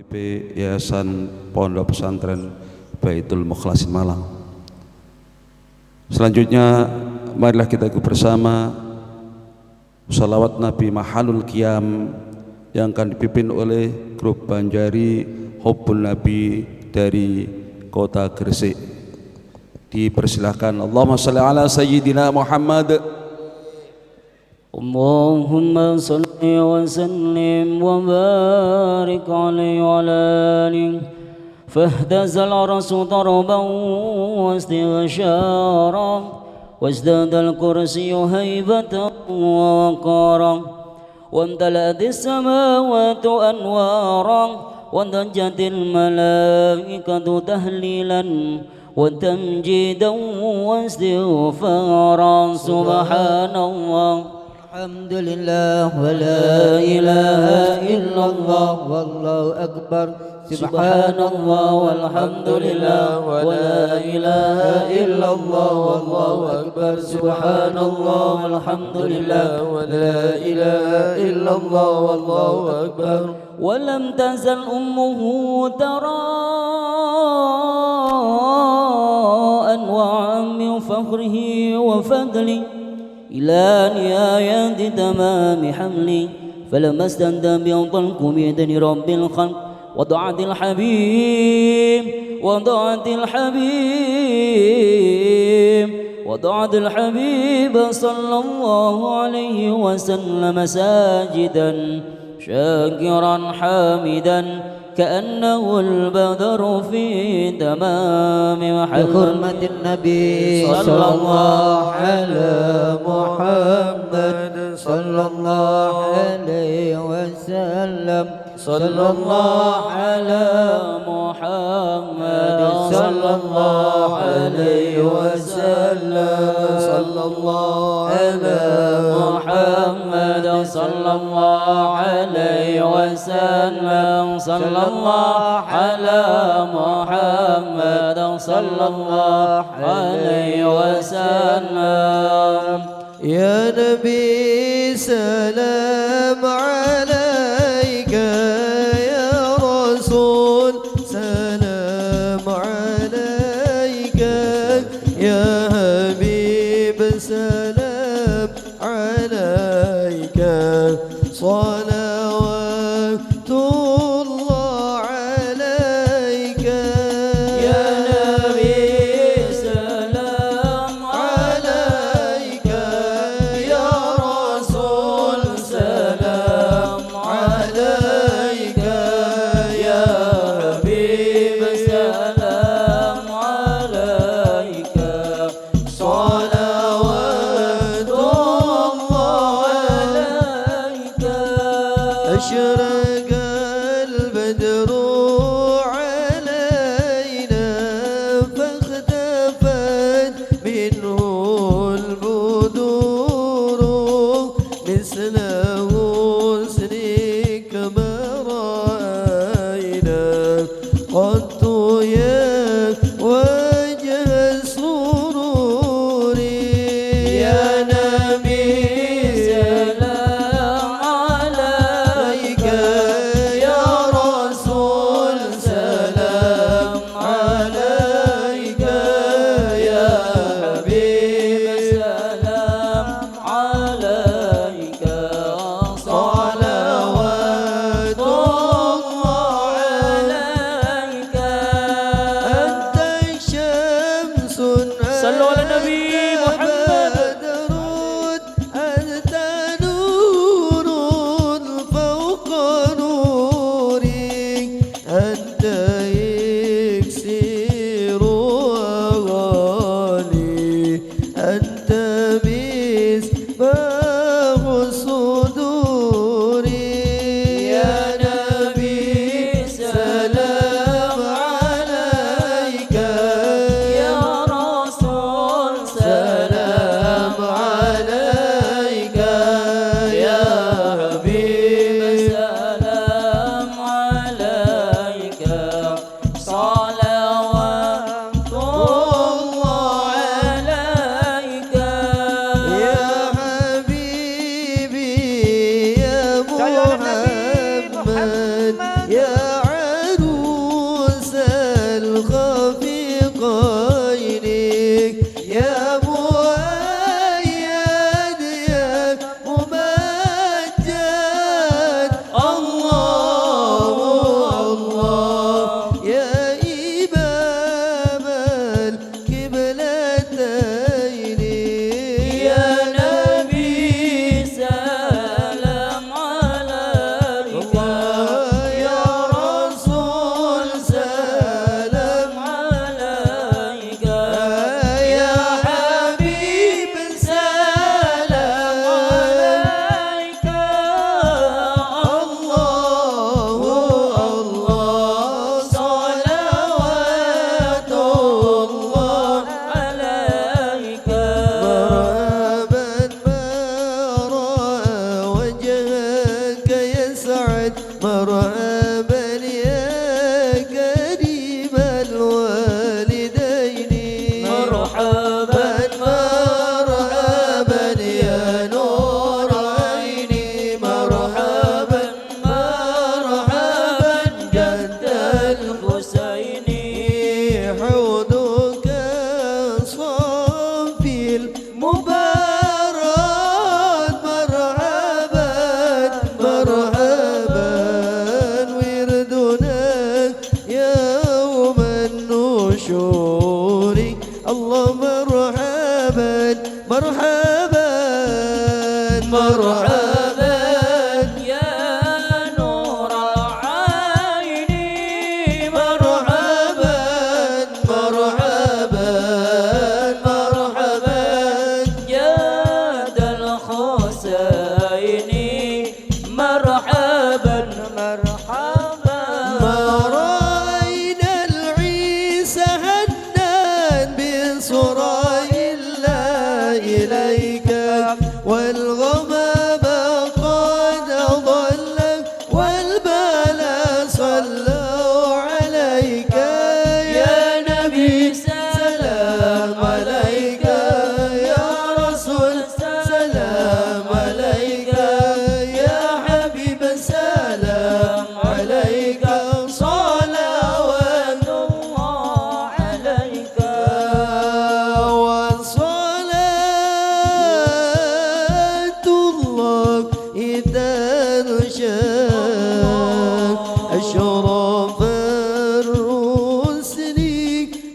BP Yayasan Pondok Pesantren Baitul Mukhlasin Malang. Selanjutnya marilah kita ikut bersama salawat Nabi Mahalul Qiyam yang akan dipimpin oleh grup Banjari Hubbun Nabi dari Kota Gresik. Dipersilahkan. Allahumma shalli ala sayyidina Muhammad. اللهم صل وسلم وبارك عليه وعلى آله فاهتز العرش ضربا واستغشارا وازداد الكرسي هيبة ووقارا وامتلأت السماوات أنوارا وضجت الملائكة تهليلا وتمجيدا واستغفارا سبحان الله الحمد لله ولا إله إلا الله والله أكبر سبحان الله والحمد لله ولا إله إلا الله والله أكبر سبحان الله والحمد لله ولا إله إلا الله والله أكبر ولم تزل أمه ترى أنواعا من فخره وفضله إلى نهاية تمام حملي فلما استندى بينطلق بيدن رب الخلق وضعت الحبيب صلى الله عليه وسلم ساجدا شاكرا حامدا كأنه البدر في تمام بحرمة النبي صلى الله على محمد صلى الله عليه وسلم صلى الله على محمد صلى الله عليه وسلم صلى الله على محمد صلى الله عليه وسلم صلى الله على محمد صلى الله عليه وسلم يا نبي سلام عليك يا رسول سلام عليك يا حبيب سلام عليك صلوات الله عليك يا نبي سلام عليك يا رسول سلام عليك يا حبيب سلام عليك صلوات الله عليك أشرق البدر علينا فاختفت منه البدور مثل حسنك ما رأينا قط يا وجه السرور يا نبي سلام عليك عليك يا رسول سلام عليك يا حبيب سلام عليك صلوات الله عليك أنت شمس صلوا على النبي محمد. بدر أنت نور فوق نوري أنت إكسير وغالي أنت مصباح الصدور يا نبي سلام عليك يا رسول سلام عليك يا حبيب حبيب سلام عليك صلوات الله عليك يا حبيبي مرحبا يا كريم الوالدين مرحبا مرحبا يا نور عيني مرحبا مرحبا جد الحسين حوضك صافي المبارك مرحبا مرحبا وردنا يوم النشور الله مرحبا مرحبا مرحبا يا نور العين مرحبا مرحبا مرحبا جاد الحسين مرحبا مرحبا ما رأينا العيسى هنان بصرى إلا إليك والغمام قد ضل والبلاء صلوا عليك يا نبي سلام عليك يا رسول سلام عليك يا حبيب سلام عليك صلوات الله عليك وصلاة الله إذا نشاء أشرف الرسل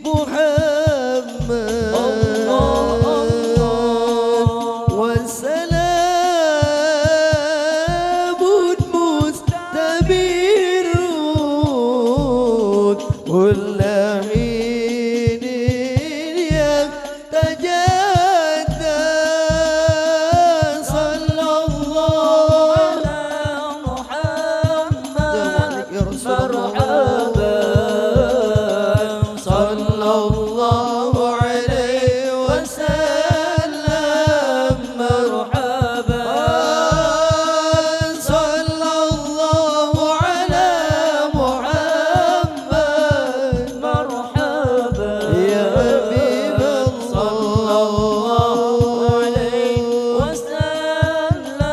محمد والسلام مستبير كل حين يتجدد صلى الله على محمد يا رسول مرحبا صلى الله عليه وسلم مرحبا صلى الله على محمد مرحبا يا حبيب الله عليه وسلم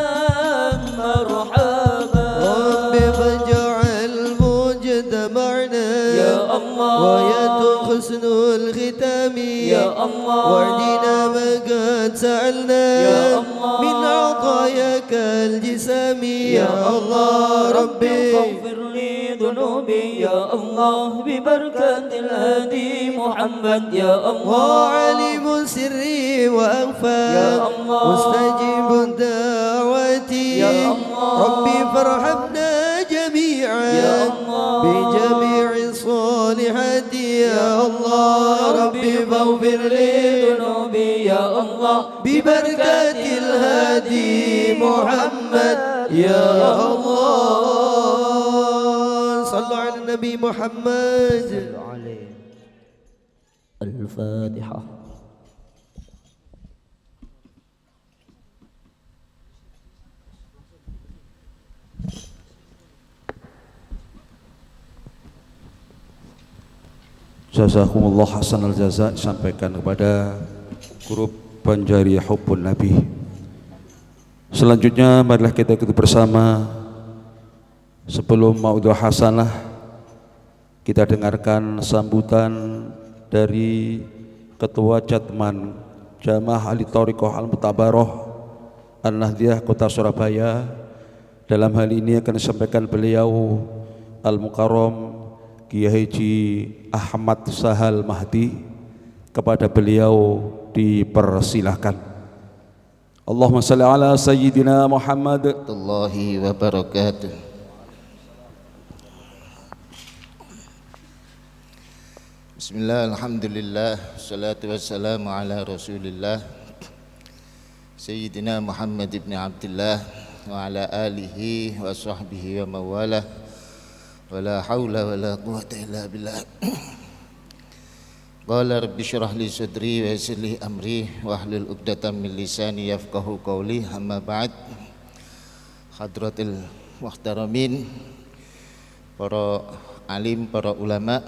مرحبا رب فاجعل مجتمعنا يا الله ويتم حسن الختام يا الله واعدنا ما قد سألنا يا الله من عطاياك الجسام يا الله ربي اغفر لي ذنوبي يا الله ببركة الهادي محمد يا الله وعليم سري وأخفى يا الله مستجيب الدعوة يا الله ربي فارحمنا جميعا يا الله بجميع الصالحات يا الله ربي فاغفر لي ذنوبي يا الله ببركة الهادي محمد يا الله صلوا على النبي محمد الفاتحة Jazakumullah hasanal jaza disampaikan kepada grup Banjari Hubbun Nabi. Selanjutnya marilah kita ikuti bersama. Sebelum mau'idhah hasanah, kita dengarkan sambutan dari Ketua Jatman Jamaah Ahli Thariqah Al-Mutabaroh An-Nahdiyah Kota Surabaya. Dalam hal ini akan disampaikan beliau Al-Mukarram Kiai Haji Ahmad Sahal Mahdi. Kepada beliau dipersilahkan. Allahumma salli ala Sayyidina Muhammad warahmatullahi wabarakatuh. Bismillah, alhamdulillah, salatu wassalamu ala rasulillah Sayyidina Muhammad ibn Abdullah wa ala alihi wa sahbihi wa mawalah wa la hawla wa la quwwata illa billah. Qala rabbi syrah li sadri wa yassir li amri wa hlul 'uqdatam min lisani yafqahu qawli. Amma ba'd. Hadratil muhtaramin para alim, para ulama,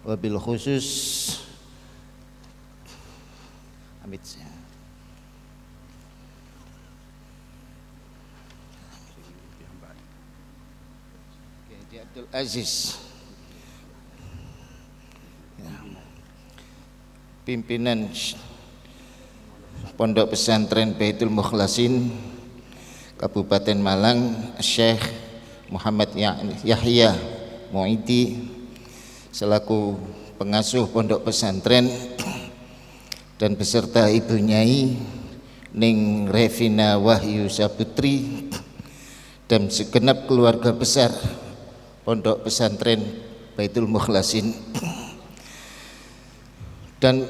wabil khusus Amit Abdul Aziz, pimpinan Pondok Pesantren Baitul Mukhlasin Kabupaten Malang, Syekh Muhammad Yahya Mu'idi selaku pengasuh pondok pesantren dan beserta Ibu Nyai Ning Revina Wahyu Saputri dan segenap keluarga besar Pondok Pesantren Baitul Mukhlasin, dan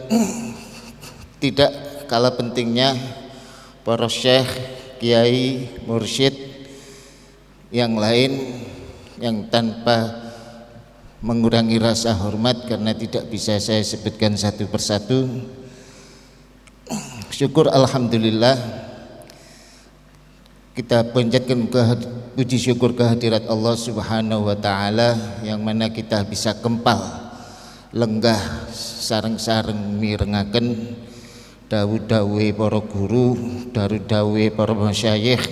tidak kalah pentingnya para syekh, kiai, mursyid yang lain yang tanpa mengurangi rasa hormat karena tidak bisa saya sebutkan satu persatu. Syukur alhamdulillah kita panjatkan puji syukur kehadirat Allah Subhanahu wa taala yang mana kita bisa kempal lenggah sareng-sareng mirengaken dawuh-dawuh para guru, dawuh-dawuh para masyayikh,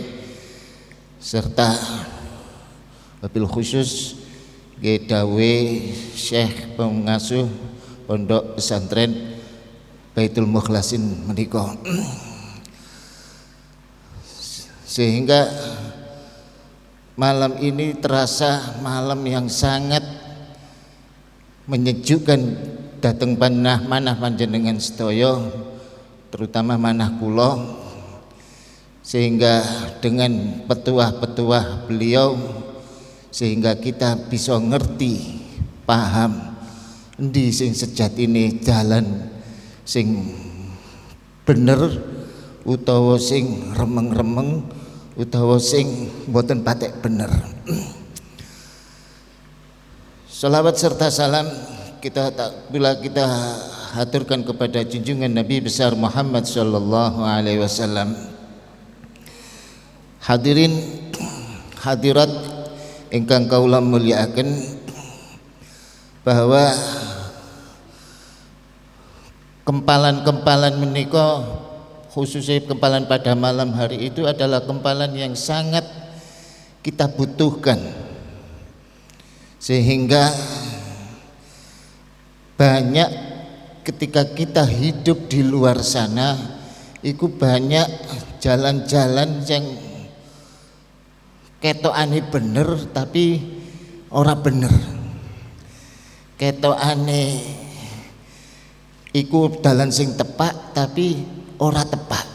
serta wabil khusus dawuh Syekh pengasuh Pondok Pesantren Baitul Mukhlasin menika. Sehingga malam ini terasa malam yang sangat menyejukkan dateng manah panjenengan sedaya, terutama manah kula, sehingga dengan petuah-petuah beliau sehingga kita bisa ngerti, paham endi sing sejatine jalan sing bener utawa sing remeng-remeng utawa sing mboten patek bener. Salawat serta salam bila kita haturkan kepada junjungan Nabi besar Muhammad sallallahu alaihi wasallam. Hadirin hadirat ingkang kaula mulyakaken, bahwa kempalan-kempalan menika, khususnya kempalan pada malam hari itu adalah kempalan yang sangat kita butuhkan, sehingga banyak ketika kita hidup di luar sana itu banyak jalan-jalan yang ketokane bener tapi ora bener, ketokane iku dalan sing tepak tapi ora tepak,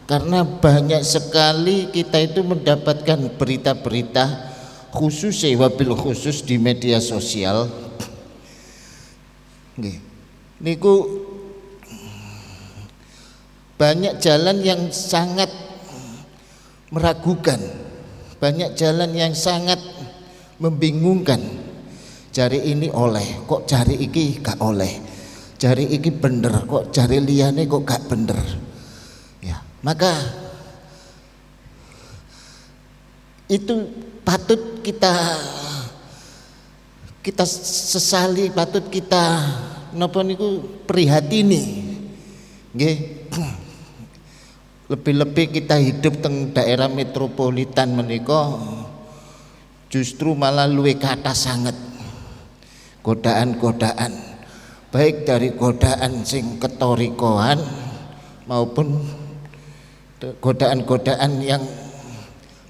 karena banyak sekali kita itu mendapatkan berita-berita khususnya wabil khusus di media sosial niku banyak jalan yang sangat meragukan, banyak jalan yang sangat membingungkan. Jari ini oleh, kok jari iki gak oleh, jari iki bener, kok jari liyane kok gak bener. Ya, maka itu patut kita sesali, patut kita napa niku prihatini. Nggih. Lebih-lebih kita hidup teng daerah metropolitan menika justru malah luwih kathah sanget godaan-godaan, baik dari godaan sing ketorikoan maupun godaan-godaan yang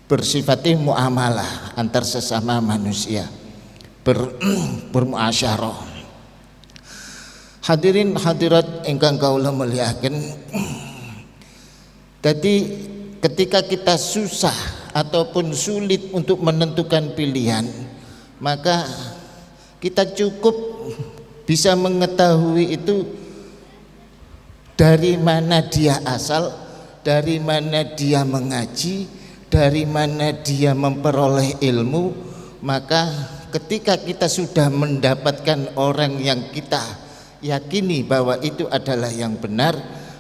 bersifatnya muamalah antar sesama manusia, bermuasyarah. Hadirin hadirat ingkang kaula mulyakaken, jadi ketika kita susah ataupun sulit untuk menentukan pilihan, maka kita cukup bisa mengetahui itu dari mana dia asal, dari mana dia mengaji, dari mana dia memperoleh ilmu. Maka ketika kita sudah mendapatkan orang yang kita yakini bahwa itu adalah yang benar,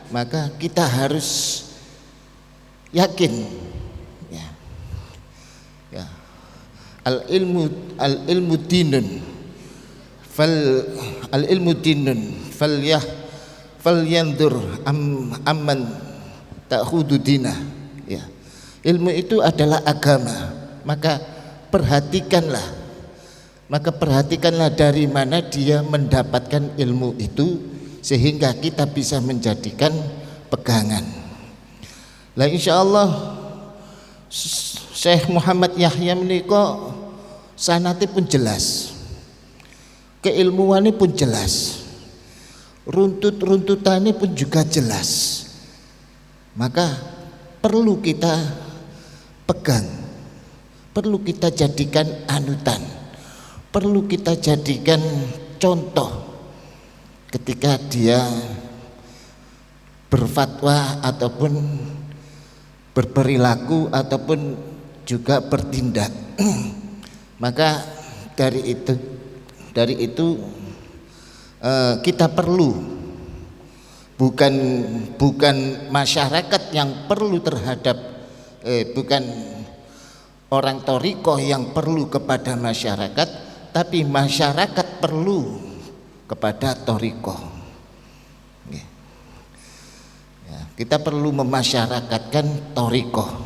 maka kita harus yakin ya. al ilmu dinun falyandur amman ta'khudu dinah. Ya. Ilmu itu adalah agama, maka perhatikanlah dari mana dia mendapatkan ilmu itu sehingga kita bisa menjadikan pegangan. Lah insyaallah Syekh Muhammad Yahya menika sanate pun jelas, keilmuannya pun jelas, runtut-runtutannya pun juga jelas. Maka perlu kita pegang, perlu kita jadikan anutan, perlu kita jadikan contoh ketika dia berfatwa ataupun berperilaku ataupun juga bertindak. Maka dari itu kita perlu, bukan masyarakat yang perlu terhadap bukan orang thariqah yang perlu kepada masyarakat, tapi masyarakat perlu kepada thariqah. Kita perlu memasyarakatkan thariqah.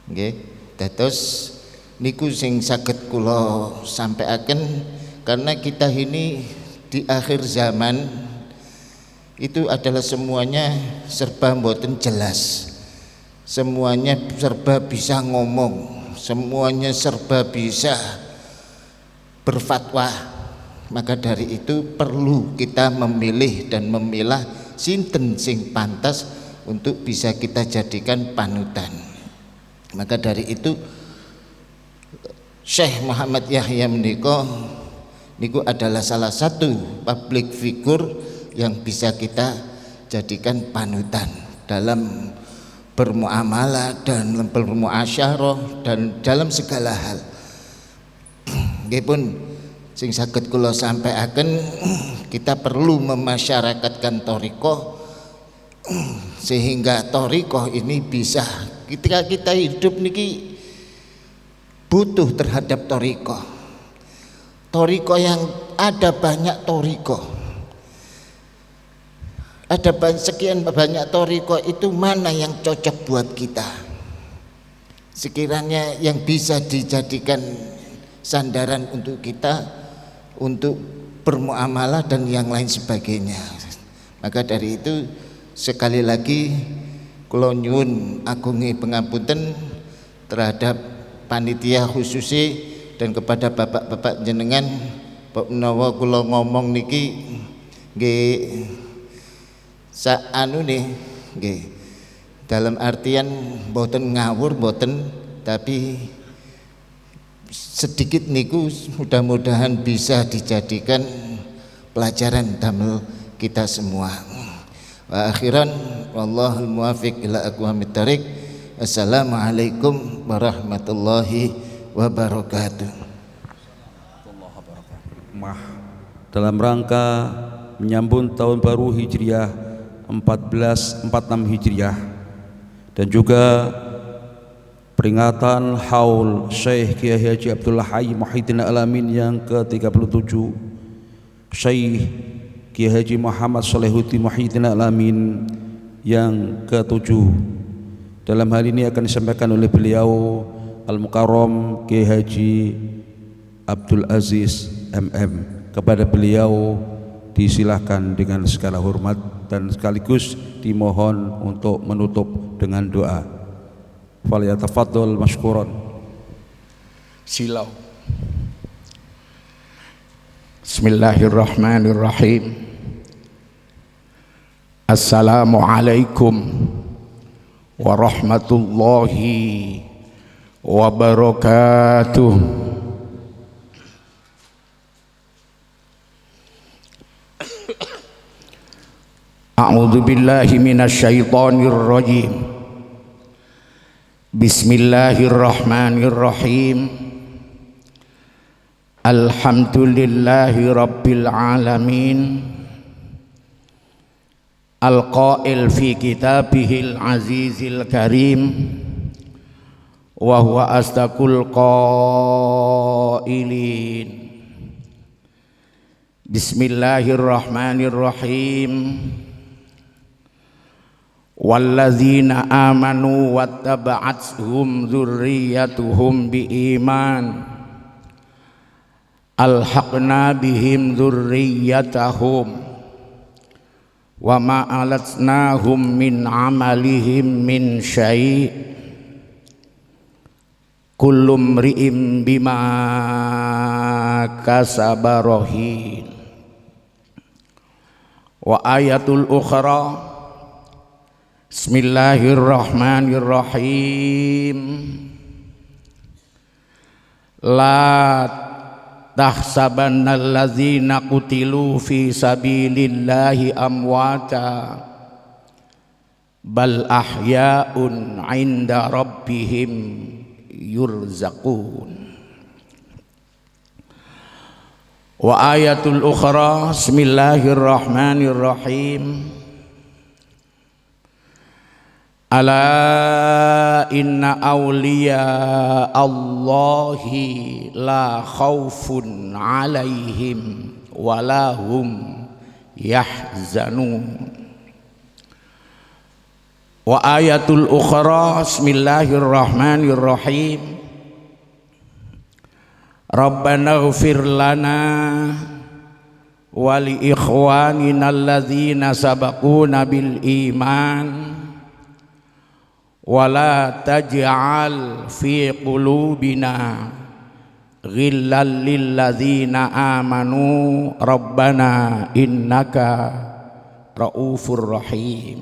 Nggih. Dados niku sing saged kula sampaikan, karena kita ini di akhir zaman itu adalah semuanya serba mboten jelas. Semuanya serba bisa ngomong, semuanya serba bisa berfatwa. Maka dari itu perlu kita memilih dan memilah sinten sing pantas untuk bisa kita jadikan panutan. Maka dari itu Syekh Muhammad Yahya niku adalah salah satu public figure yang bisa kita jadikan panutan dalam bermuamalah dan bermuasyarah dan dalam segala hal. Nggih pun sing saged kula sampaikan, kita perlu memasyarakatkan thariqah sehingga thariqah ini bisa, ketika kita hidup niki butuh terhadap thariqah yang ada banyak thariqah, ada sekian banyak thariqah, itu mana yang cocok buat kita sekiranya yang bisa dijadikan sandaran untuk kita untuk bermuamalah dan yang lain sebagainya. Maka dari itu sekali lagi kula nyuwun agungi pangapunten terhadap panitia khususi dan kepada bapak-bapak jenengan, menawa kula ngomong niki nggih nggih dalam artian mboten ngawur mboten, tapi sedikit niku mudah-mudahan bisa dijadikan pelajaran damel kita semua. Wa akhiran wallahul muwaffiq ila aqwamit thariq. Assalamualaikum warahmatullahi wabarakatuh. Dalam rangka menyambut tahun baru Hijriah 1446 Hijriah dan juga peringatan haul Syekh Kiai Haji Abdullah Hayy Muhyiddin Alamin yang ke-37, Syekh Kiai Haji Muhammad Shalihuddin Muhyiddin Alamin yang ke-7. Dalam hal ini akan disampaikan oleh beliau Al-Mukarram Kiai Haji Abdul Aziz MM. Kepada beliau disilahkan dengan segala hormat dan sekaligus dimohon untuk menutup dengan doa. Falyatafaddal mashkuran. Silau. Bismillahirrahmanirrahim. Assalamualaikum warahmatullahi wabarakatuh. A'udzu billahi minasyaitonir rajim. Bismillahirrahmanirrahim. Alhamdulillahi rabbil alamin. Al-qail fi kitabihil azizil karim. wa huwa asdaqul qailin. Bismillahirrahmanirrahim. Walladzina amanu wattaba'athum dzurriyyatuhum biiman alhaqna bihim dzurriyyatahum wa ma alatnahum min amalihim min syai' kullu mri'in bima kasaba rahin. Wa ayatul ukhra, bismillahirrahmanirrahim, la tahsabanna allazina qutilu fi sabilillahi amwata bal ahya'un 'inda rabbihim yurzaqun. Wa ayatul ukhra, bismillahirrahmanirrahim, ala inna awliya Allahi la khawfun alaihim wa lahum yahzanun. Wa ayatul ukhra, bismillahirrahmanirrahim, Rabbana ighfir lana wa li ikhwanina alladzina sabaquna bil iman wa la taj'al fi qulubina ghillan lil ladzina amanu rabbana innaka raufur rahim.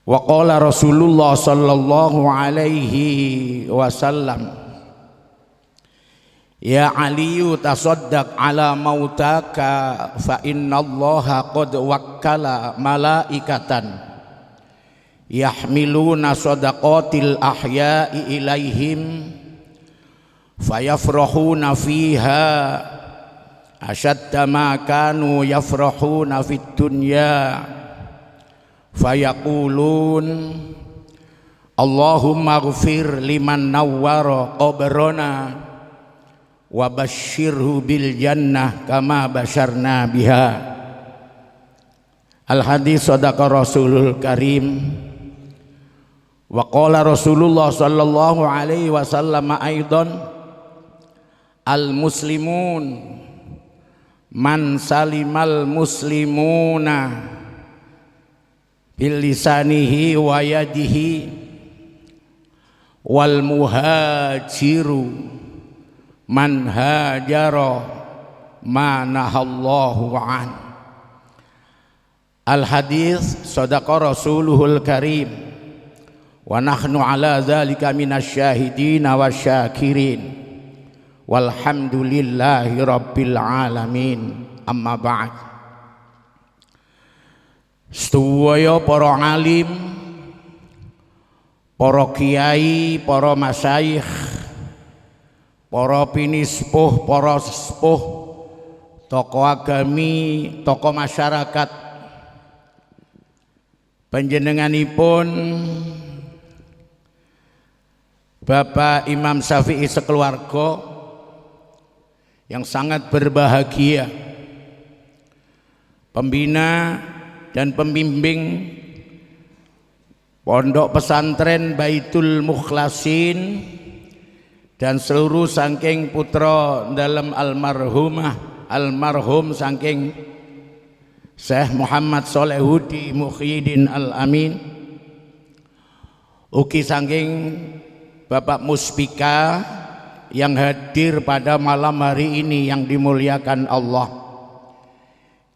Wa qala Rasulullah sallallahu alaihi wasallam, ya Aliyu tasaddaq ala mautaka fa innallaha qad wakkala malaikatan yahmiluna sadaqatil ahya'i ilaihim fayafrahuna fiha ashadda ma kanu yafrahuna fid dunya fayaqulun Allahumma ighfir liman nawwara qabrana wa basyirhu bil jannah kama basyarna biha. Al hadis sadaqa Rasulul Karim. Wa qala Rasulullah sallallahu alaihi wasallam aidan, al muslimun man salimal muslimuna bil lisanihi wa yadihi wal muhajiru man hajara ma nahallahu an. Al hadis sadaqa Rasuluhul Karim wa nahnu ala dzalika minasyahidin wasyakirin walhamdulillahi rabbil alamin. Amma ba'd. Sedaya para alim, para kiai, para masyayikh, para pinispuh, para sepuh, tokoh agami, tokoh masyarakat, panjenenganipun Bapak Imam Syafi'i sekeluarga yang sangat berbahagia, pembina dan pembimbing Pondok Pesantren Baitul Mukhlasin dan seluruh saking putra dalam almarhum saking Syekh Muhammad Solehudi Muhyiddin Al-Amin, ugi saking Bapak Muspika yang hadir pada malam hari ini yang dimuliakan Allah,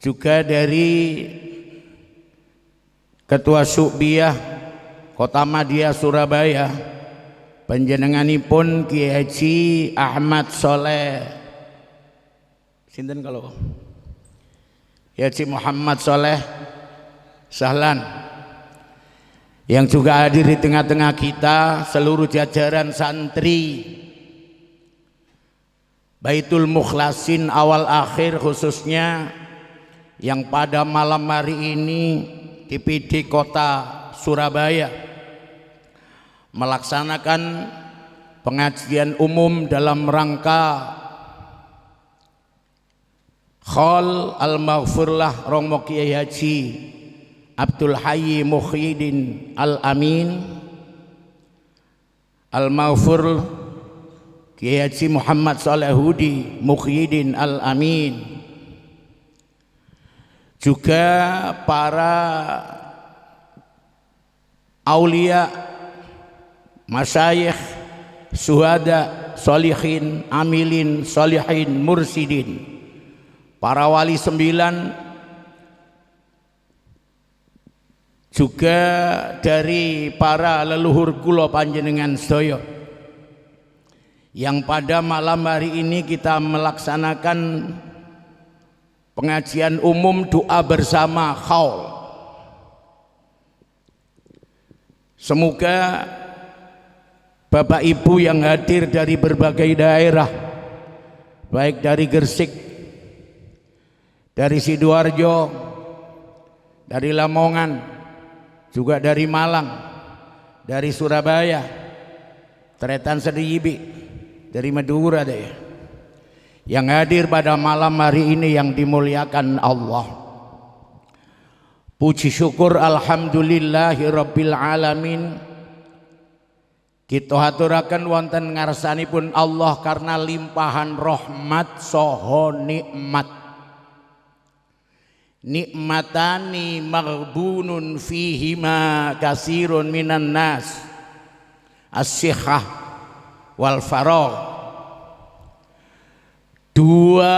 juga dari Ketua Syu'biyah Kota Madia Surabaya, panjenenganipun Kiai Haji Ahmad Soleh, sinten kalau Kiai Haji Muhammad Soleh Sahlan, yang juga hadir di tengah-tengah kita, seluruh jajaran santri Baitul Mukhlasin awal akhir, khususnya yang pada malam hari ini di PD Kota Surabaya melaksanakan pengajian umum dalam rangka Khol Al-Maghfurlah Romo Kiai Haji Abdul Hayy Muhyiddin Al-Amin Al-Maghfur Kiai Haji Muhammad Salehudi Muhyiddin Al-Amin, juga para aulia, masyayikh, syuhada, sholihin, amilin, sholihin, mursidin, para wali 9, juga dari para leluhur kula panjenengan sedaya yang pada malam hari ini kita melaksanakan pengajian umum doa bersama khaul. Semoga Bapak Ibu yang hadir dari berbagai daerah, baik dari Gresik, dari Sidoarjo, dari Lamongan, juga dari Malang, dari Surabaya, Tretan Sediyibi, dari Madura deh, yang hadir pada malam hari ini yang dimuliakan Allah. Puji syukur alhamdulillahirabbil alamin. Kita haturaken wonten ngarsanipun Allah karena limpahan rahmat saha nikmat. Nikmatani maghbunun fihima kasirun minan nas, as-sihhah wal faragh. Dua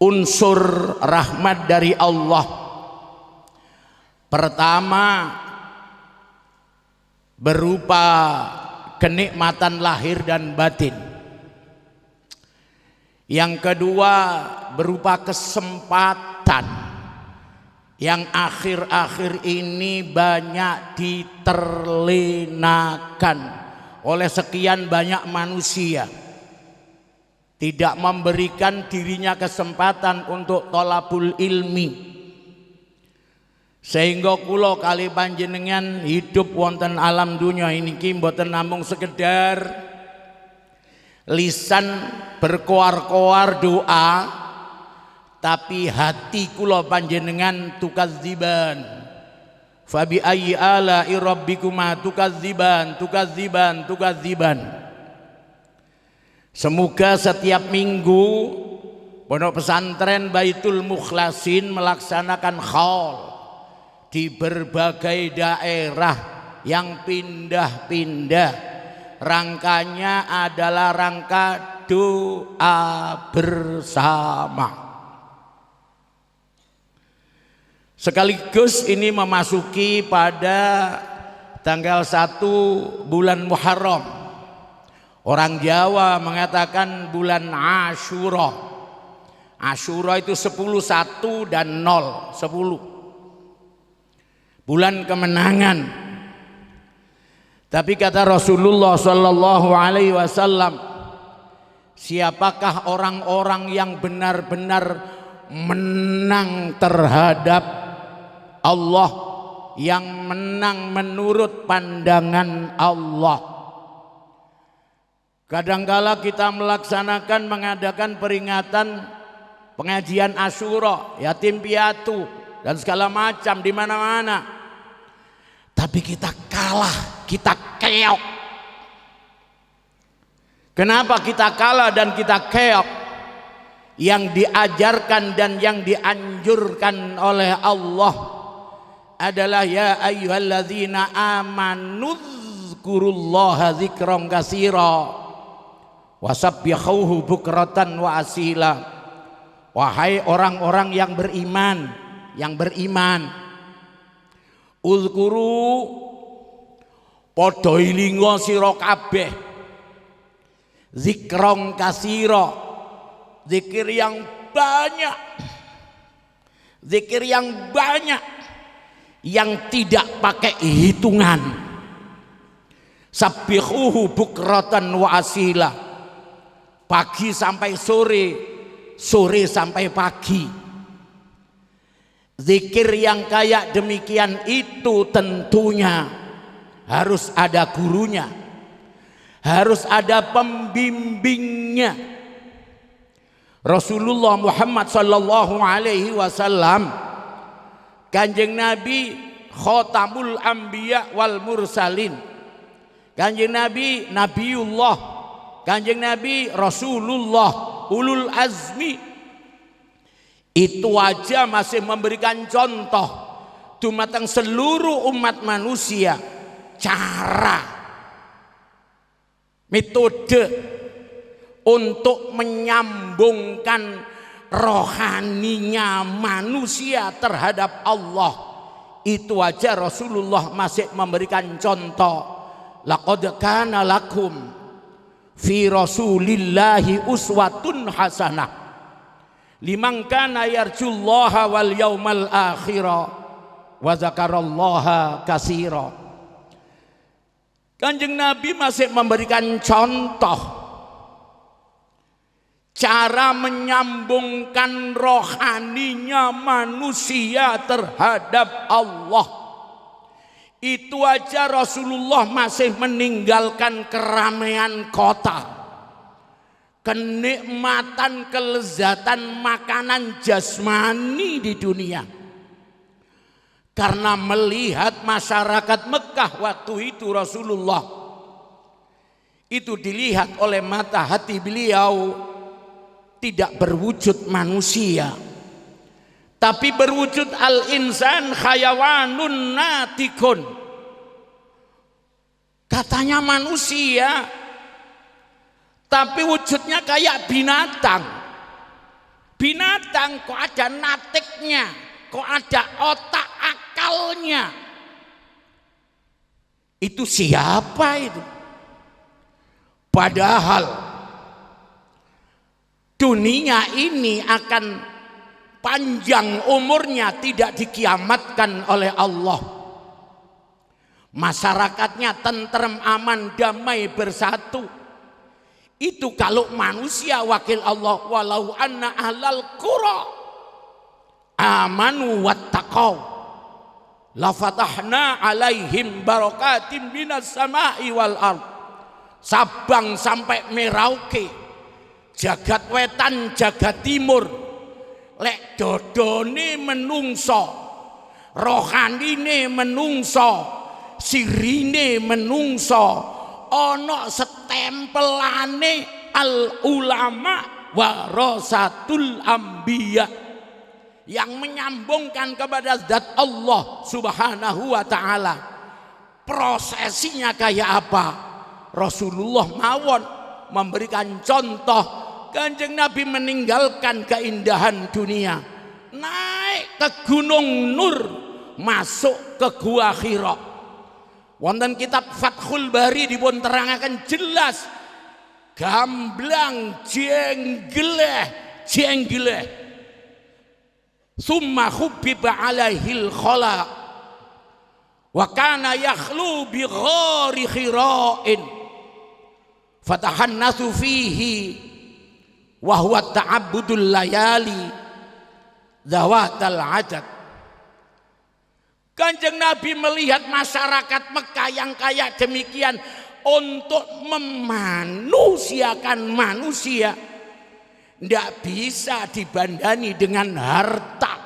unsur rahmat dari Allah. Pertama berupa kenikmatan lahir dan batin. Yang kedua berupa kesempatan yang akhir-akhir ini banyak diterlenakan oleh sekian banyak manusia, tidak memberikan dirinya kesempatan untuk thalabul ilmi, sehingga kula kali panjenengan hidup wonten alam dunya ini mboten namung sekedar lisan berkoar-koar doa, tapi hati kula panjenengan tukadziban. Fabi ayyi ala'i rabbikuma tukadziban. Semoga setiap minggu Pondok Pesantren Baitul Mukhlasin melaksanakan khaul di berbagai daerah yang pindah-pindah. Rangkanya adalah rangka doa bersama. Sekaligus ini memasuki pada tanggal 1 bulan Muharram. Orang Jawa mengatakan bulan Asyura. Asyura itu 10, 1 dan 0, 10. Bulan kemenangan. Tapi kata Rasulullah sallallahu alaihi wasallam, siapakah orang-orang yang benar-benar menang terhadap Allah, yang menang menurut pandangan Allah? Kadangkala kita mengadakan peringatan pengajian Asyura, yatim piatu dan segala macam di mana-mana. Tapi kita kalah, kita keok. Kenapa kita kalah dan kita keok? Yang diajarkan dan yang dianjurkan oleh Allah adalah ya ayyuhalladzina amanu dzkurullaha dzikran katsira wasabbihuhu bukratan wa asila. Wahai orang-orang yang beriman, uzkuru padha ilinga sira kabeh zikron kasira, zikir yang banyak yang tidak pakai hitungan. Sabbihuhu bukratan wa asila, pagi sampai sore, sore sampai pagi. Zikir yang kayak demikian itu tentunya harus ada gurunya, harus ada pembimbingnya. Rasulullah Muhammad sallallahu alaihi wasallam, Kanjeng Nabi Khotamul Anbiya wal Mursalin, Kanjeng Nabi Nabiullah, Kanjeng Nabi Rasulullah Ulul Azmi, itu aja masih memberikan contoh dumateng seluruh umat manusia cara, metode untuk menyambungkan rohaninya manusia terhadap Allah. Itu aja Rasulullah masih memberikan contoh. Laqad kana lakum fi Rasulillahi uswatun hasanah liman kana yarjullaha wal yaumal akhira wa dzakarallaha katsira. Kanjeng Nabi masih memberikan contoh cara menyambungkan rohaninya manusia terhadap Allah. Itu aja Rasulullah masih meninggalkan keramaian kota, kenikmatan, kelezatan makanan jasmani di dunia. Karena melihat masyarakat Mekah waktu itu Rasulullah itu dilihat oleh mata hati beliau tidak berwujud manusia, tapi berwujud al-insan khayawanun natikun. Katanya manusia, tapi wujudnya kayak binatang. Binatang kok ada natiknya, kok ada otak akalnya. Itu siapa itu? Padahal dunia ini akan panjang umurnya, tidak dikiamatkan oleh Allah. Masyarakatnya tentrem, aman, damai, bersatu. Itu kalau manusia wakil Allah. Walau anna ahlal qura amanu wattaqau la fatahna alaihim barakatim minas samai wal ard. Sabang sampai Merauke, jagat wetan, jagat timur, lek dodone menungso, rohanine menungso, sirine menungso, ono setempelane al ulama warasatul anbiya, yang menyambungkan kepada zat Allah subhanahu wa ta'ala. Prosesinya kayak apa? Rasulullah mawon memberikan contoh. Kanjeng Nabi meninggalkan keindahan dunia, naik ke Gunung Nur, masuk ke Gua Hira. Wonten kitab Fathul Bari dipun terangaken jelas, gamblang jengleh summa hubbiba alaihil khala wa kana yakhlu bi ghari khira'in fatahannatsu fihi wa huwa ta'abbudul layali zawatal adad. Kanjeng Nabi melihat masyarakat Mekah yang kayak demikian, untuk memanusiakan manusia tidak bisa dibandani dengan harta,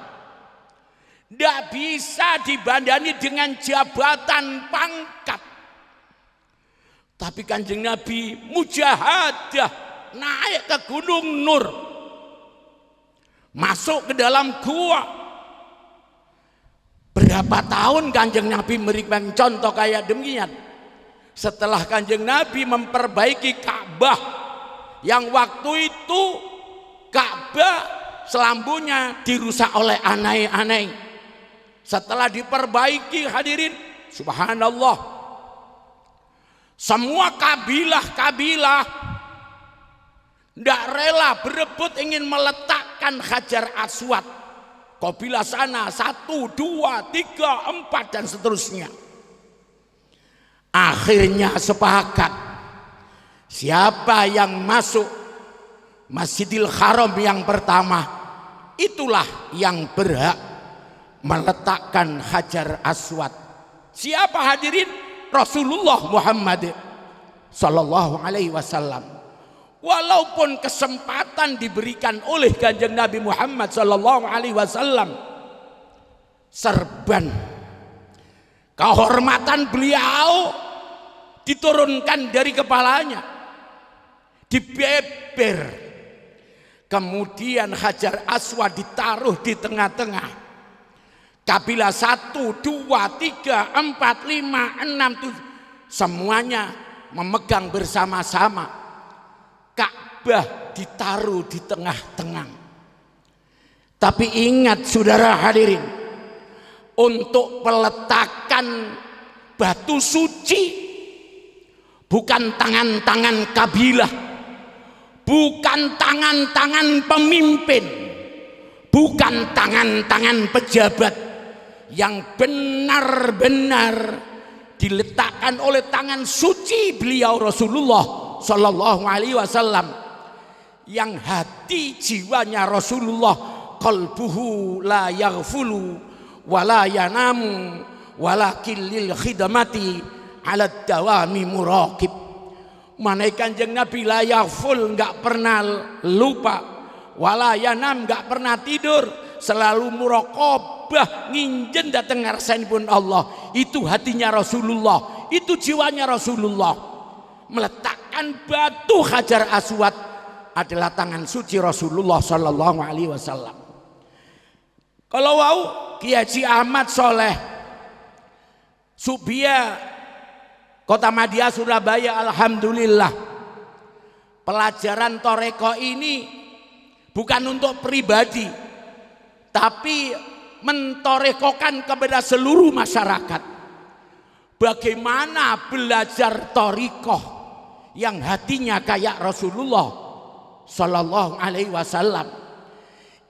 tidak bisa dibandani dengan jabatan pangkat. Tapi Kanjeng Nabi mujahadah, naik ke Gunung Nur, masuk ke dalam gua. Berapa tahun Kanjeng Nabi memberikan contoh kayak demikian? Setelah Kanjeng Nabi memperbaiki Ka'bah, yang waktu itu Ka'bah selambunya dirusak oleh anai-anai. Setelah diperbaiki, hadirin, subhanallah, semua kabilah-kabilah tidak rela berebut ingin meletakkan Hajar Aswad. Kabilah sana 1, 2, 3, 4 dan seterusnya. Akhirnya sepakat, siapa yang masuk Masjidil Haram yang pertama, itulah yang berhak meletakkan Hajar Aswad. Siapa hadirin? Rasulullah Muhammad sallallahu alaihi wasallam. Walaupun kesempatan diberikan oleh Kanjeng Nabi Muhammad sallallahu alaihi wasallam, serban kehormatan beliau diturunkan dari kepalanya, dibeber, kemudian Hajar Aswad ditaruh di tengah-tengah. Kabilah 1, 2, 3, 4, 5, 6, 7 semuanya memegang bersama-sama. Ka'bah ditaruh di tengah-tengah. Tapi ingat saudara hadirin, untuk peletakan batu suci bukan tangan-tangan kabilah, bukan tangan-tangan pemimpin, bukan tangan-tangan pejabat, yang benar-benar diletakkan oleh tangan suci beliau Rasulullah sallallahu alaihi wasallam, yang hati jiwanya Rasulullah qalbuhu la yaghfulu wala yanamu walakin lil khidmati ala dawami muraqib. Mana Kanjeng Nabi la yaghful, enggak pernah lupa, wala yanam, enggak pernah tidur, selalu muraqabah, nginjen dateng ngarsanipun Allah. Itu hatinya Rasulullah, itu jiwanya Rasulullah. Meletakkan batu Hajar Aswad adalah tangan suci Rasulullah sallallahu alaihi wasallam. Kalau wau Kiai Haji Ahmad Soleh Subia Kota Madia Surabaya, alhamdulillah pelajaran toreko ini bukan untuk pribadi, tapi mentorekokan kepada seluruh masyarakat. Bagaimana belajar torikoh yang hatinya kayak Rasulullah sallallahu alaihi wasallam.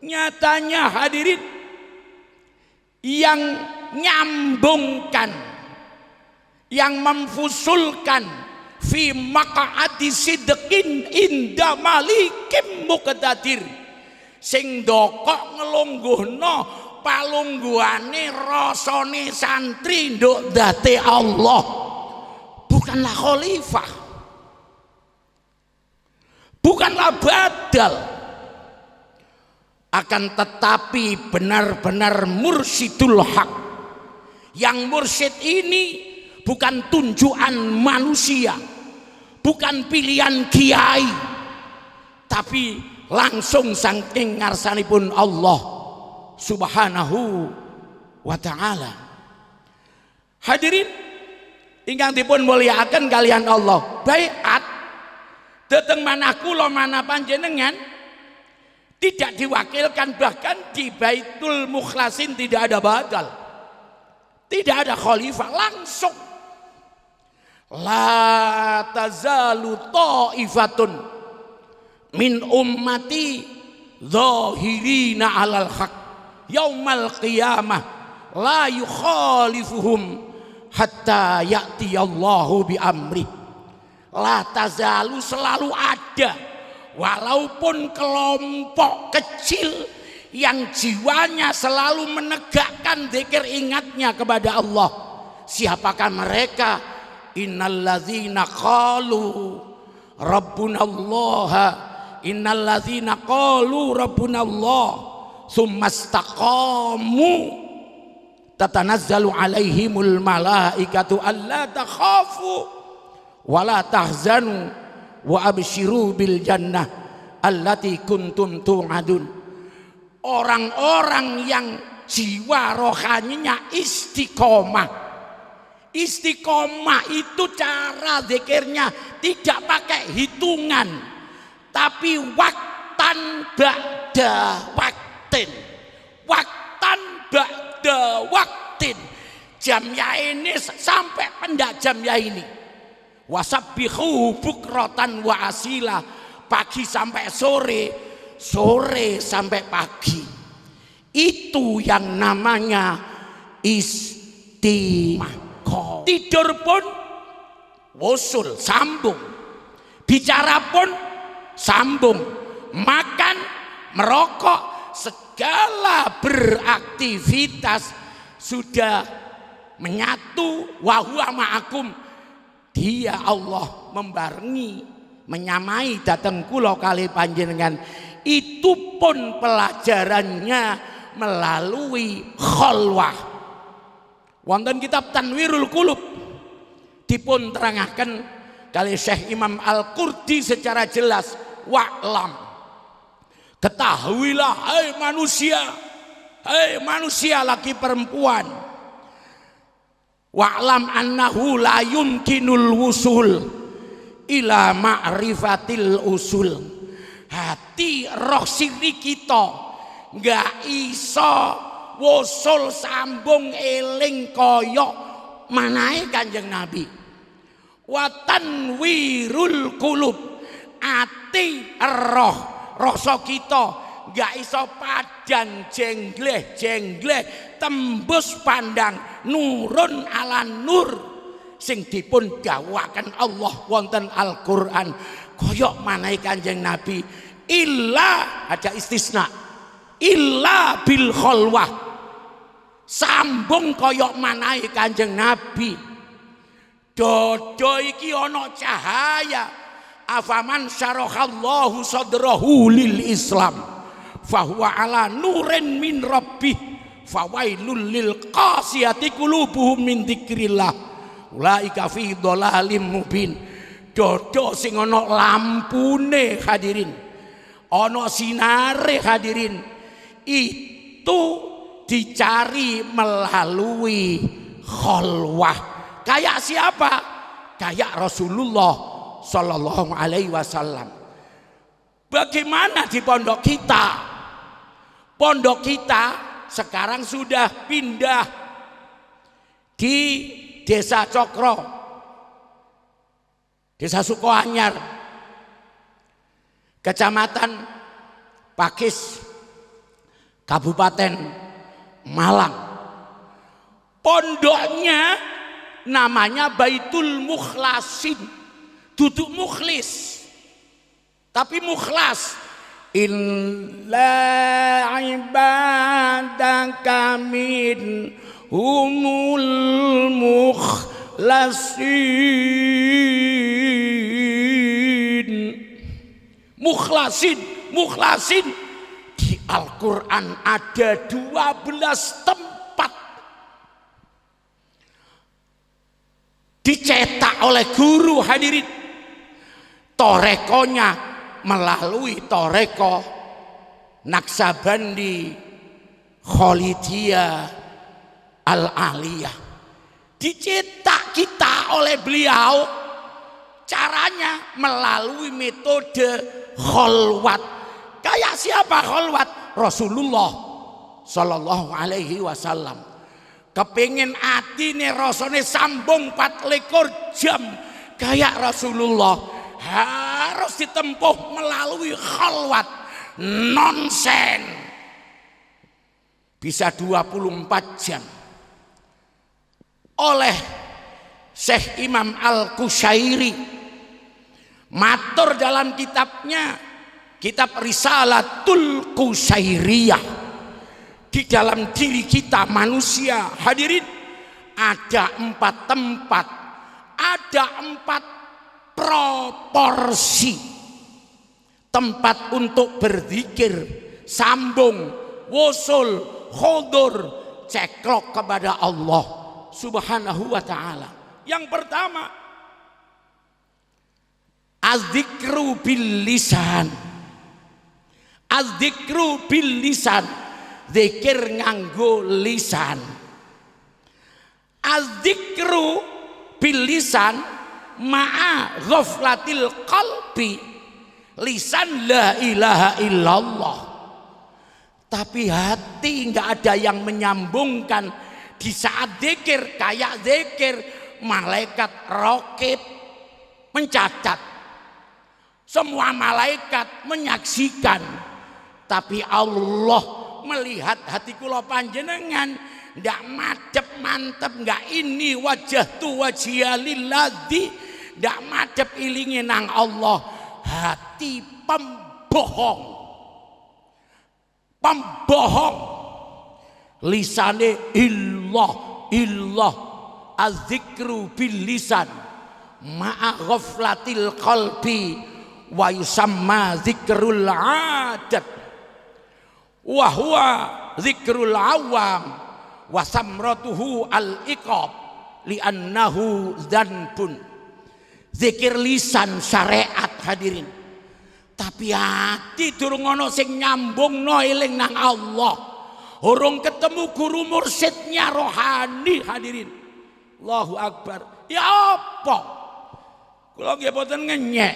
Nyatanya hadirin, yang nyambungkan, yang memfusulkan fi maq'ati sidqin inda malikim muqtadir, sing dokok ngelungguhno palungguhane rasane santri nduk date Allah, bukanlah khalifah, bukanlah badal, akan tetapi benar-benar mursyidul haq. Yang mursyid ini bukan tunjukan manusia, bukan pilihan kiai, tapi langsung saking ngarsanipun Allah subhanahu wa ta'ala. Hadirin ingkang dipun mulyakaken kalian Allah, baiat dhateng manah kula manah panjenengan tidak diwakilkan, bahkan di Baitul Mukhlasin tidak ada badal, tidak ada khalifah, langsung la tazalu ta'ifatun min ummati zahirina alal haq yaumal qiyamah la yukhalifuhum hatta ya'tiyallahu bi amri. La tazalu, selalu ada, walaupun kelompok kecil yang jiwanya selalu menegakkan zikir ingatnya kepada Allah. Siapakah mereka? Innalladzina qalu rabbunallah, innalladzina qalu rabbunallah tsumastaqamu tatanazzalu alaihimul malaikatu alla takhafu wala tahzanu wa absyiru bil jannah allati kuntum tu'adun. Orang-orang yang jiwa rohaninya istiqomah. Istiqomah itu cara zikirnya tidak pakai hitungan, tapi waktan ba'da waktin, waktan ba'da waktin, jamnya ini sampai pendak jamnya ini. Wasabbihu bukratan wa asila, pagi sampai sore, sore sampai pagi. Itu yang namanya istiqomah. Tidur pun wusul, sambung, bicara pun sambung, makan, merokok, segala beraktivitas sudah menyatu, wa huwa ma'akum. Dia Allah membarengi, menyamai dateng kula kali panjenengan. Itu pun pelajarannya melalui khalwah. Wonten kitab Tanwirul Qulub dipun terangaken kali Syekh Imam Al-Qurdi secara jelas, wa'lam, ketahuilah hai manusia laki perempuan, wa'lam annahu la yumkinul wusul ila ma'rifatil usul. Hati roh siri kita nggak iso wusul sambung eling koyok manahe Kanjeng Nabi. Wa tanwirul qulub, ati roh rasa kita nggak iso padang jengleh tembus pandang nurun ala nur sing dipun dawuhaken Allah wonten Al-Qur'an koyok manahe Kanjeng Nabi. Illa, ada istisna, illa bil khalwah, sambung koyok manahe Kanjeng Nabi. Dodo iki ana cahaya, afaman syarahallahu sadrahu lil Islam fahuwa ala nurin min rabbih fawailul lil qasiyati qulubuhum min dzikrillah ulaika fi dhalalim mubin. Dodo sing ana lampune hadirin, ana sinare hadirin, itu dicari melalui khalwah. Kayak siapa? Kayak Rasulullah Sallallahu Alaihi Wasallam. Bagaimana di pondok kita? Pondok kita sekarang sudah pindah di Desa Cokro, Desa Sukoanyar, Kecamatan Pakis, Kabupaten Malang. Pondoknya namanya Baitul Mukhlasin, duduk mukhlis tapi mukhlas. Illa ibadaka min humul mukhlasin di Al-Quran ada 12 tempat dicetak oleh guru hadirin. Torekonya melalui toreko Naksabandi Kholidiyah Al-Aliyah, dicetak kita oleh beliau. Caranya melalui metode khalwat. Kayak siapa khalwat? Rasulullah Sallallahu Alaihi Wasallam. Kepingin atine rasane sambung 24 jam kayak Rasulullah, harus ditempuh melalui khalwat. Nonsen bisa 24 jam. Oleh Syekh Imam Al-Qushairi matur dalam kitabnya, kitab Risalatul Qushairiyah, di dalam diri kita manusia hadirin ada 4 tempat, ada 4 proporsi tempat untuk berzikir, sambung, wusul, khudur, ceklok kepada Allah Subhanahu wa ta'ala. Yang pertama, az-zikru bil lisan. Az-zikru bil lisan, zikir nganggo lisan. Az-zikru bil lisan ma'a ghaflatil qalbi, lisan la ilaha illallah, tapi hati nggak ada yang menyambungkan di saat zikir. Kayak zikir malaikat raqib mencatat, semua malaikat menyaksikan, tapi Allah melihat hati kula panjenengan. Ndak madep mantep, nggak ini wajah tu wajhiya lilladzi, ndak madep ilinge nang Allah. Hati pembohong, lisane illah az-zikru bil lisan ma'a ghaflatil qalbi wa yusamma zikrul adat wa huwa zikrul awam wa samratuhu al-iqab li'annahu dzanbun. Zikir lisan syariat hadirin, tapi hati durung ono sing nyambungno eling nang Allah, urung ketemu guru mursyidnya rohani hadirin. Allahu Akbar. Ya apa kula nggih boten ngenyek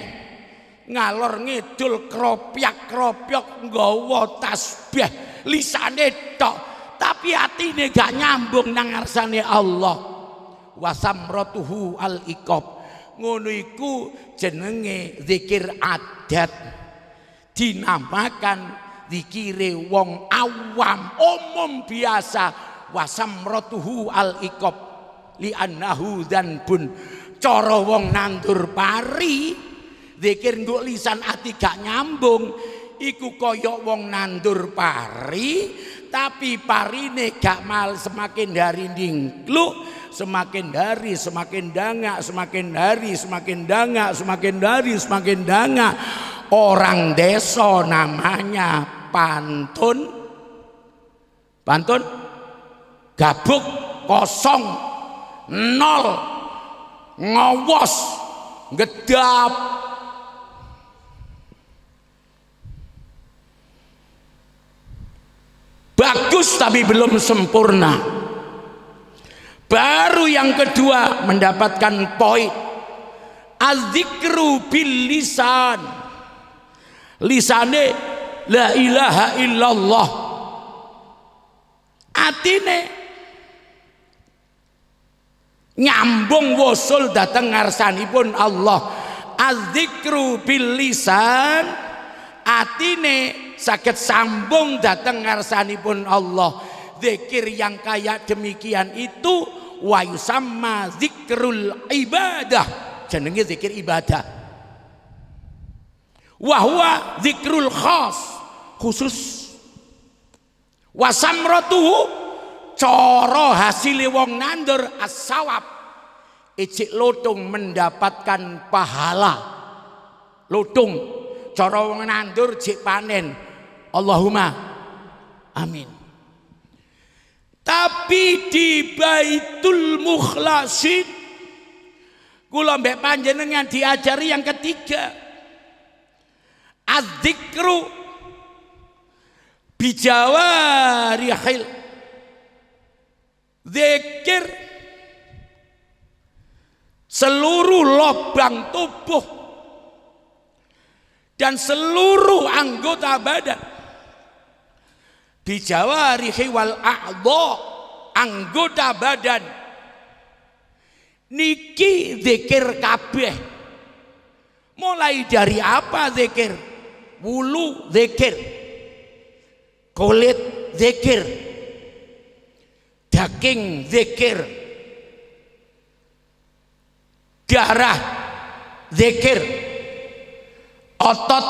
ngalor ngidul kropyak-kropyok nggawa tasbih lisane tok tapi atine gak nyambung nang ngarsane Allah. Wasamratuhu al-iqab, ngono iku jenenge zikir adat, dinamakan zikire wong awam umum biasa. Wasamratuhu al-iqab li'annahu dzanbun, cara wong nandur pari zikir nggo lisan ati gak nyambung iku kaya wong nandur pari tapi parine gak mal, semakin hari ningkluk, semakin hari semakin dangak, semakin hari semakin dangak, semakin hari semakin dangak. Orang desa namanya pantun, pantun gabuk kosong nol ngowos gedap. Bagus tapi belum sempurna. Baru yang kedua mendapatkan poin az-zikru bil lisan, lisane la ilaha illallah, atine nyambung wusul dateng ngarsanipun Allah. Az-zikru bil lisan, atine saged sambung dateng ngarsanipun Allah. Zikir yang kayak demikian itu wa yusamma zikrul ibadah, jenenge zikir ibadah. Wa huwa zikrul khas, khusus. Wa samratuhu, cara hasile wong nandur as-sawab, ijik lutung mendapatkan pahala. Lutung cara wong nandur jik panen. Allahumma amin. Tapi di Baitul Mukhlasin kula mbek panjenengan diajari yang ketiga, az-zikru bijawarihil, zikir seluruh lubang tubuh dan seluruh anggota badan. Bijawarihi wal a'dha, anggota badan niki zikir kabeh. Mulai dari apa zikir? Wulu zikir, kulit zikir, daging zikir, darah zikir, otot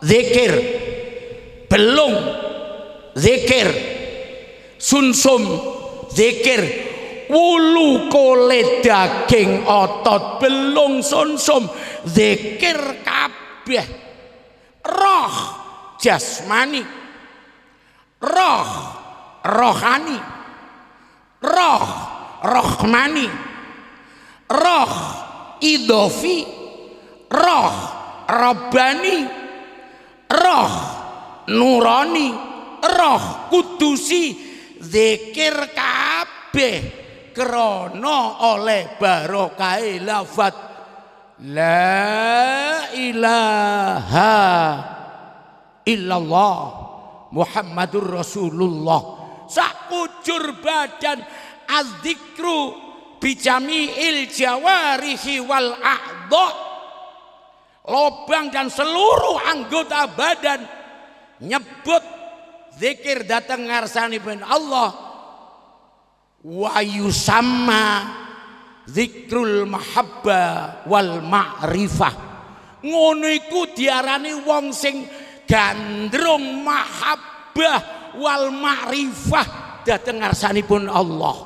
zikir, belung zikir, sumsum zikir, wulu kulit daging otot belung sumsum zikir kabeh. Roh jasmani, roh rohani, roh rohmani, roh idofi, roh rabbani, roh nurani, roh kudusi, zikir kabeh krana oleh barokah lafaz la ilaha illallah Muhammadur Rasulullah. Sakujur badan az-zikru bijami'il jawarihi wal a'dha, lobang dan seluruh anggota badan nyebut zikir datang ngarsanipun Allah. Wa yusamma zikrul mahabbah wal ma'rifah, ngono iku diarani wong sing gandrung mahabbah wal ma'rifah dateng ngarsanipun Allah.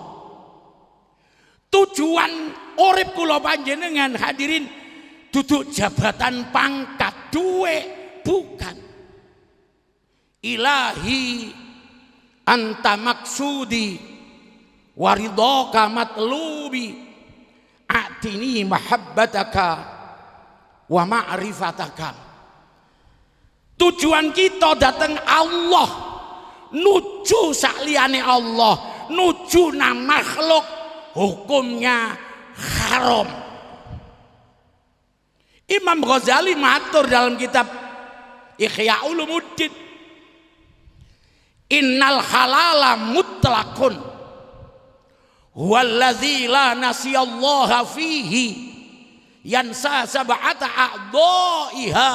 Tujuan urip kula panjenengan hadirin duduk jabatan pangkat duwe, bukan. Ilahi anta maksudi waridhaka matlubi atini mahabbataka wa ma'rifataka. Tujuan kita datang Allah, nuju sakliyane Allah, nuju nang makhluk, hukumnya haram. Imam Ghazali matur dalam kitab Ihya Ulumuddin, innal halala mutlaqun wallazi la nasiyallaha fihi yansa sab'ata a'dha'iha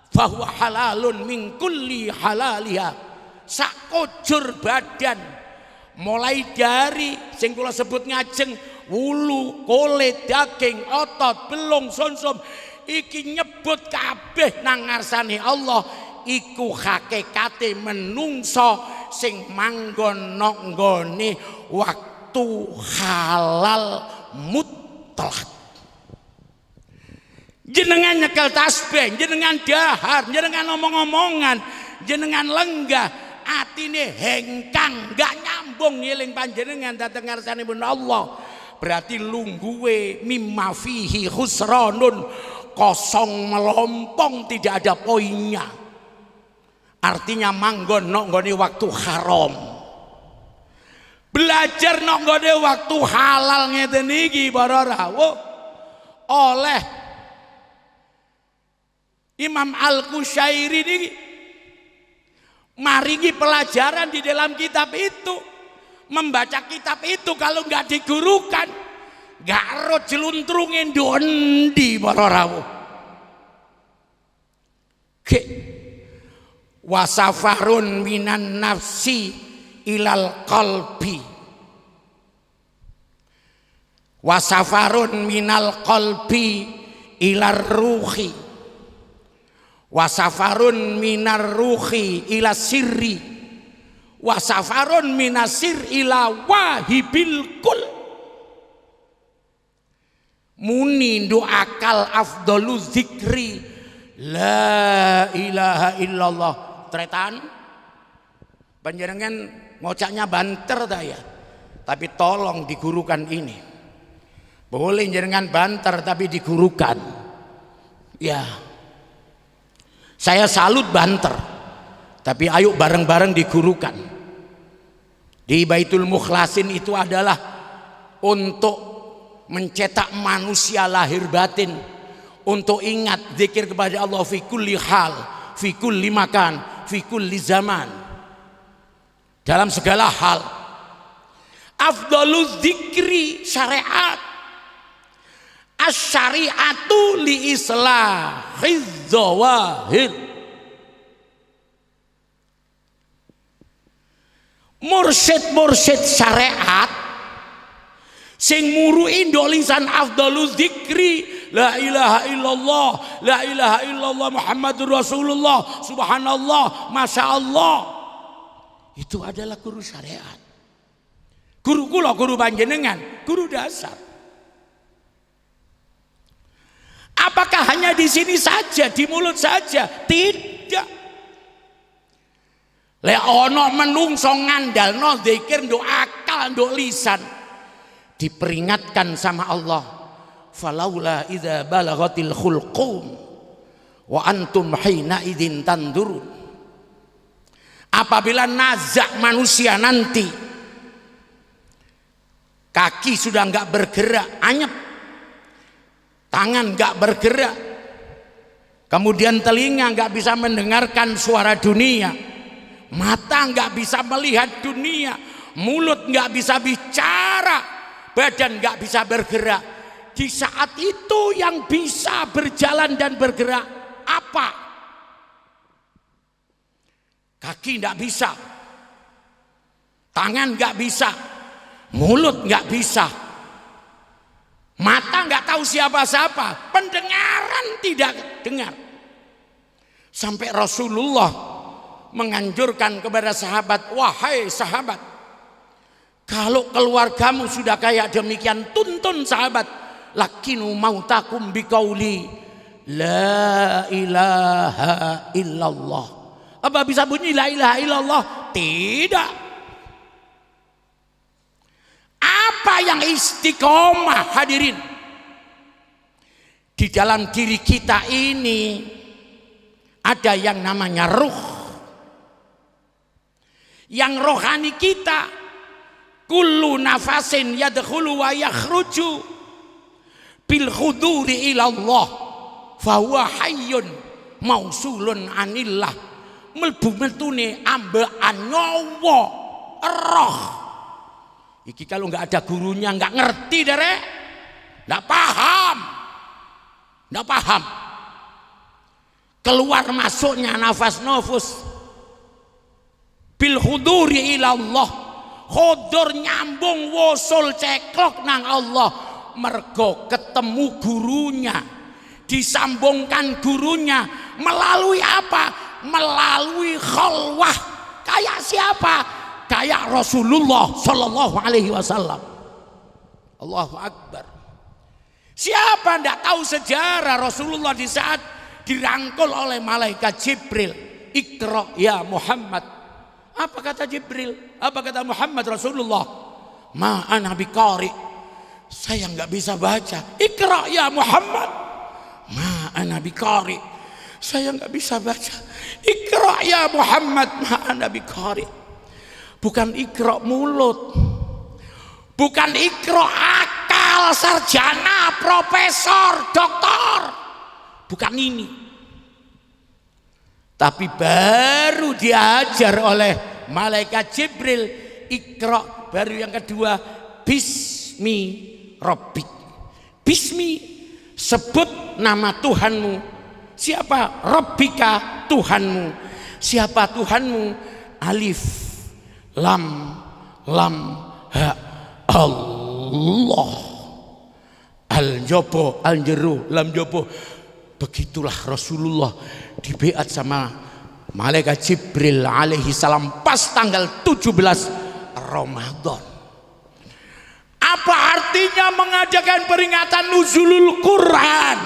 fahuwa halalun min kulli halaliha. Sakujur badan mulai dari sing kula sebut ngajeng wulu, kulit, daging, otot, belung, sumsum iki nyebut kabeh nang ngarsane Allah iku hakikate menungso sing manggon nang nggone waktu halal mutlak. Jenengan nyekel tasbih, jenengan dahar, jenengan ngomong-ngomongan, jenengan lenggah, atine hengkang, gak nyambung ngiling panjenengan dateng ngarsanipun Allah. Berarti lungguwe mimma fihi khusranun, kosong melompong, tidak ada poinnya. Artinya manggon nok nggone waktu haram. Belajar nok nggone waktu halal ngeten iki para rawuh oleh Imam Al-Qushairi niki maringi pelajaran di dalam kitab itu. Membaca kitab itu kalau nggak digurukan nggak ero jeluntrungin dondi para rawuh. Wasafarun minan nafsi ilal qalbi, wasafarun minal qalbi ilar ruhi, wasafarun minar ruhi ila sirri, wasafarun minasir ila wahibil kul. Muni doakal afdalu zikri la ilaha illallah. Tretan panjenengan ngocaknya banter dah ya, tapi tolong digurukan ini. Boleh jenengan banter tapi digurukan ya. Saya salut banter, tapi ayo bareng-bareng digurukan. Di Baitul Mukhlasin itu adalah untuk mencetak manusia lahir batin, untuk ingat zikir kepada Allah fi kulli hal, fi kulli makan, fi kulli zaman, dalam segala hal. Afdaluz zikri syariat, asy-syari'atu li islahiz zawahir. Mursyid-mursyid syariat sing murui ndolisan afdaluz zikri la ilaha illallah, la ilaha illallah Muhammadur Rasulullah, subhanallah, masya Allah. Itu adalah guru syariat. Guru kula, guru panjenengan, guru dasar. Apakah hanya di sini saja, di mulut saja? Tidak. Lek ono menungso ngandalno zikir nduk akal, nduk lisan, diperingatkan sama Allah, falaula idza balagatil khulqum wa antum hina idzin tandurun. Apabila nazak manusia nanti kaki sudah enggak bergerak, anyep, tangan enggak bergerak, kemudian telinga enggak bisa mendengarkan suara dunia, mata enggak bisa melihat dunia, mulut enggak bisa bicara, badan enggak bisa bergerak. Di saat itu yang bisa berjalan dan bergerak apa? Kaki enggak bisa, tangan enggak bisa, mulut enggak bisa, mata enggak tahu siapa-siapa, pendengaran tidak dengar. Sampai Rasulullah menganjurkan kepada sahabat, wahai sahabat, Kalau keluargamu sudah kayak demikian, tuntun sahabat, lakinu mautakum biqauli la ilaha illallah. Apa bisa bunyi la ilaha illallah? Tidak. Apa yang istiqomah, hadirin? Di dalam diri kita ini ada yang namanya ruh. Yang rohani kita, kullu nafasin yadkhulu wa yakhruju bil khuduri ila Allah fahuwa hayyun mausulun anillah. Mlebu metune ambaan nyawa roh. Iki kalau nggak ada gurunya nggak ngerti derek, nggak paham, nggak paham. Keluar masuknya nafas bil khuduri ila Allah, khudur nyambung wusul ceklok nang Allah, mergo ketemu gurunya, disambungkan gurunya melalui apa? Melalui khalwah. Kayak siapa? Kayak Rasulullah Sallallahu Alaihi Wasallam. Allahu Akbar. Siapa ndak tahu sejarah Rasulullah di saat dirangkul oleh malaikat Jibril, Iqra ya Muhammad. Apa kata Jibril? Apa kata Muhammad Rasulullah? Ma ana biqari. Saya nggak bisa baca. Iqra ya Muhammad. Ma ana biqari. Saya nggak bisa baca. Iqra ya Muhammad. Ma ana biqari. Bukan Iqra mulut, bukan Iqra akal, sarjana, profesor, doktor, bukan ini. Tapi baru diajar oleh malaikat Jibril, Iqra. Baru yang kedua, Bismi Rabbik. Bismi, sebut nama Tuhanmu. Siapa? Rabbika, Tuhanmu. Siapa Tuhanmu? Alif lam ha Allah. Al jopo al jeru lam jopo. Begitulah Rasulullah dibeat sama malaikat Jibril alaihi salam pas tanggal 17 Ramadan. Apa artinya mengadakan peringatan nuzulul Quran?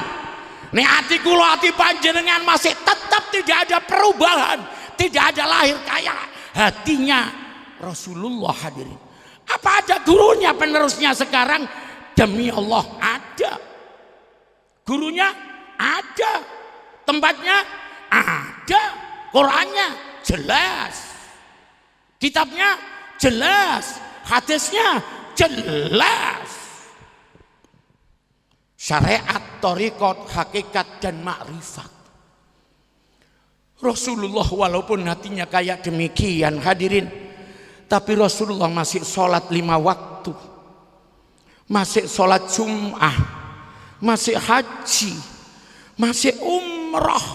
Nek hati kula hati panjenengan masih tetap tidak ada perubahan, tidak ada lahir kayak hatinya Rasulullah, hadirin. Apa ada gurunya penerusnya sekarang? Demi Allah ada. Gurunya ada. Tempatnya ada. Qurannya jelas. Kitabnya jelas. Hadisnya jelas. Syariat, thariqat, hakikat dan makrifat. Rasulullah walaupun hatinya kayak demikian, hadirin, tapi Rasulullah masih sholat 5 waktu, masih sholat Jum'ah, masih haji, masih umrah.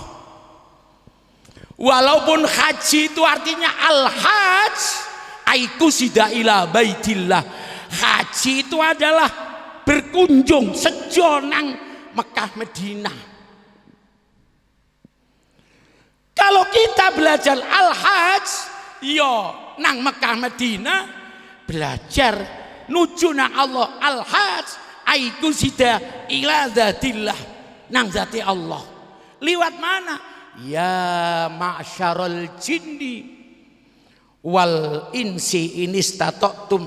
Walaupun haji itu artinya al-hajj aiku sida ila baitillah. Haji itu adalah berkunjung sejo nang Mekah Madinah. Kalau kita belajar al-hajj yo nang Mekah Madinah, belajar nuju nang Allah. Al-hajj aiku sida ila zatillah, nang zati Allah. Liwat mana? Ya ma'syarul jinni wal insi inistata'tum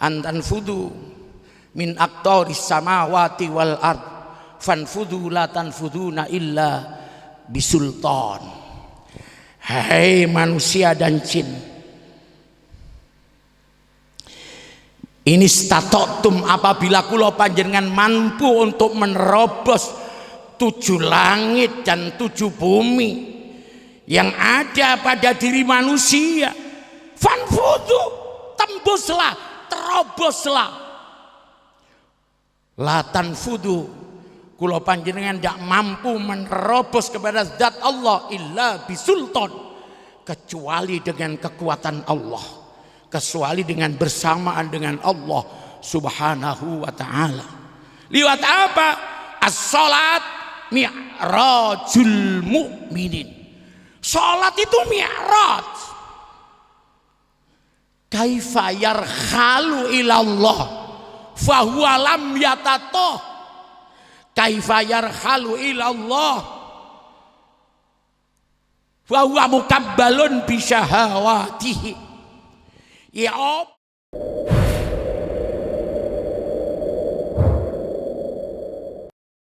antanfudu min aqtaris samawati wal ard fanfudu la tanfuduna illa bisultan. Hai manusia dan jin, ini statoktum, apabila kula panjenengan mampu untuk menerobos 7 langit dan 7 bumi yang ada pada diri manusia, fanfudu, tembuslah, teroboslah. La tanfudu, kula panjenengan tidak mampu menerobos kepada zat Allah illa bisultan, kecuali dengan kekuatan Allah, kecuali dengan bersamaan dengan Allah subhanahu wa ta'ala. Liwat apa? As-salat mi'rajul mu'minin. Salat itu mi'raj. kaifa yarhalu ilallah fahuwa lam yatatoh, kaifa yarhalu ilallah fahuwa mukabbalun bisyahawatihi. Ya